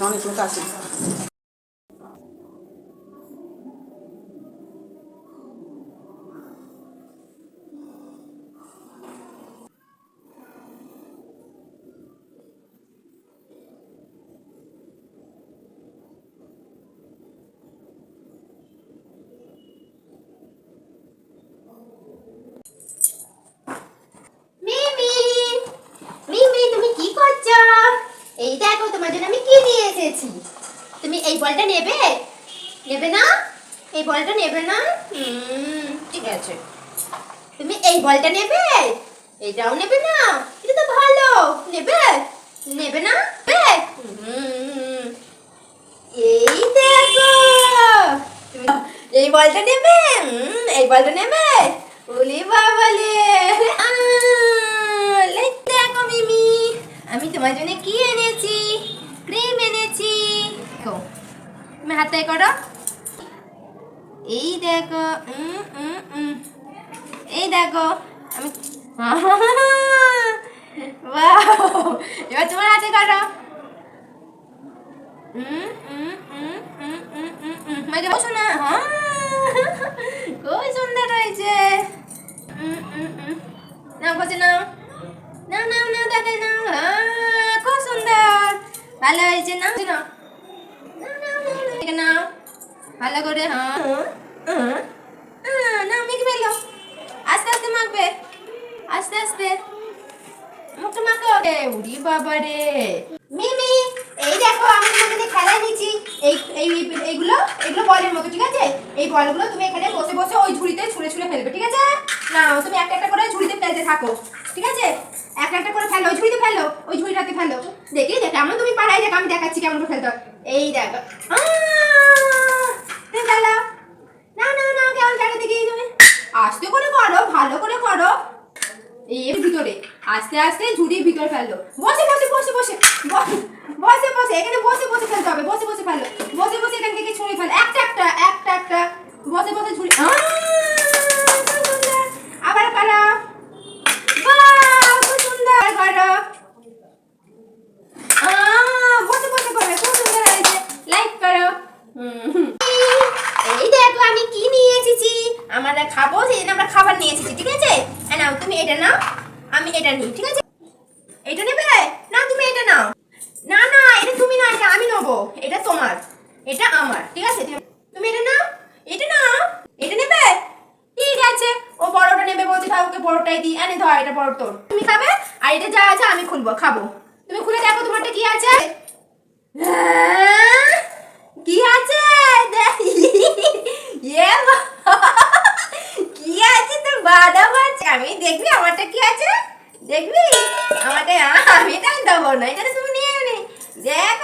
অনেক লোক আছে। এই দেখো তোমার জন্য আমি কি নিয়ে এসেছি। তুমি এই বলটা নেবে? নেবে না? এই বলটা নেবে না? ঠিক আছে। তুমি এই বলটা নেবে? এইটাও নেবে না? এটা তো ভালো। নেবে? নেবে না? এই দেখো। তুমি এই বলটা নেবে? এই বলটা নেবে? ওলে বাবালে। দেখো মিমি, আমি তোমার জন্য কি এনেছি। ক্রিম এনেছি। তুমি হাতে করো। এই দেখো। এই দেখো আমি এবার তোমার হাতে করো। বসো না। খুব সুন্দর হয়েছে। নাও বসে নাও। নাও নাও নাও দাদা নাও। খুব সুন্দর। ভালো হয়েছে। নাও নাও নাও ভালো করে। নাও মেখে ফেলো। আস্তে আস্তে মাখবে। আস্তে আস্তে মুখটা মাখো। উড়ি বাবা রে মিমি, এই দেখো আমি তোমাকে খেলা নিচ্ছি। এইগুলো বলের মতো, ঠিক আছে? এই বলগুলো তুমি এখানে বসে বসে ওই ঝুড়িতে ছুঁড়ে ছুঁড়ে ফেলবে, ঠিক আছে? নাও তুমি একটা একটা করে ঝুড়িতে ফেলতে থাকো, ঠিক আছে? একটা একটা করে ফেলো, ওই ঝুড়িতে ফেলো, ওই ঝুড়িটাতে ফেলো। দেখি কেমন তুমি পারাই, দেখো আমি দেখাচ্ছি কেমন করে ফেলতে হয়। এই দেখো। তুমি ফেলো। না না না, কেমন ফেলো দেখি তুমি। আস্তে করে করো, ভালো করে করো। এর ভিতরে আস্তে আস্তে ঝুড়ির ভিতর ফেলো। বসে বসে বসে বসে বসে বসে এখানে বসে বসে ফেলতে হবে। বসে বসে ফেলো। বসে বসে এখান থেকে ছুঁড়ে ফেলো। একটা একটা একটা একটা বসে বসে ঝুড়ি। আবার করো। বাহ, খুব সুন্দর করো। বসে বসে করবে, খুব সুন্দর হয়েছে। লাইক করো। এই দেখো আমি কি নিয়ে এসেছি। আমরা খাবো, সেই জন্য আমরা খাবার নিয়ে এসেছি, ঠিক আছে? নাও তুমি এটা নাও, আমি এটা নিই, ঠিক আছে? এটা নেবে না? তুমি এটা নাও। না না, এটা তুমি না, এটা আমি নেবো। এটা তোমার, এটা আমার, ঠিক আছে? তুমি এটা নাও। এটা নাও। এটা নেবে? ঠিক আছে। ও বড়টা নেবে বলছে, তাই ওকে বড়টাই দিই। এনে ধর, এটা বড় তোর, তুমি খাবে। আর এটা যা আছে আমি খুলবো, খাবো। তুমি খুলে দেখো তোমারটা কি আছে। কি আছে? কি আছে তোর? বাদাম আছে। আমি দেখবি আমারটা কি আছে? দেখবি আমারটা? আমি তাই দেবো না, এটা তুমি নিয়ে নে। দেখ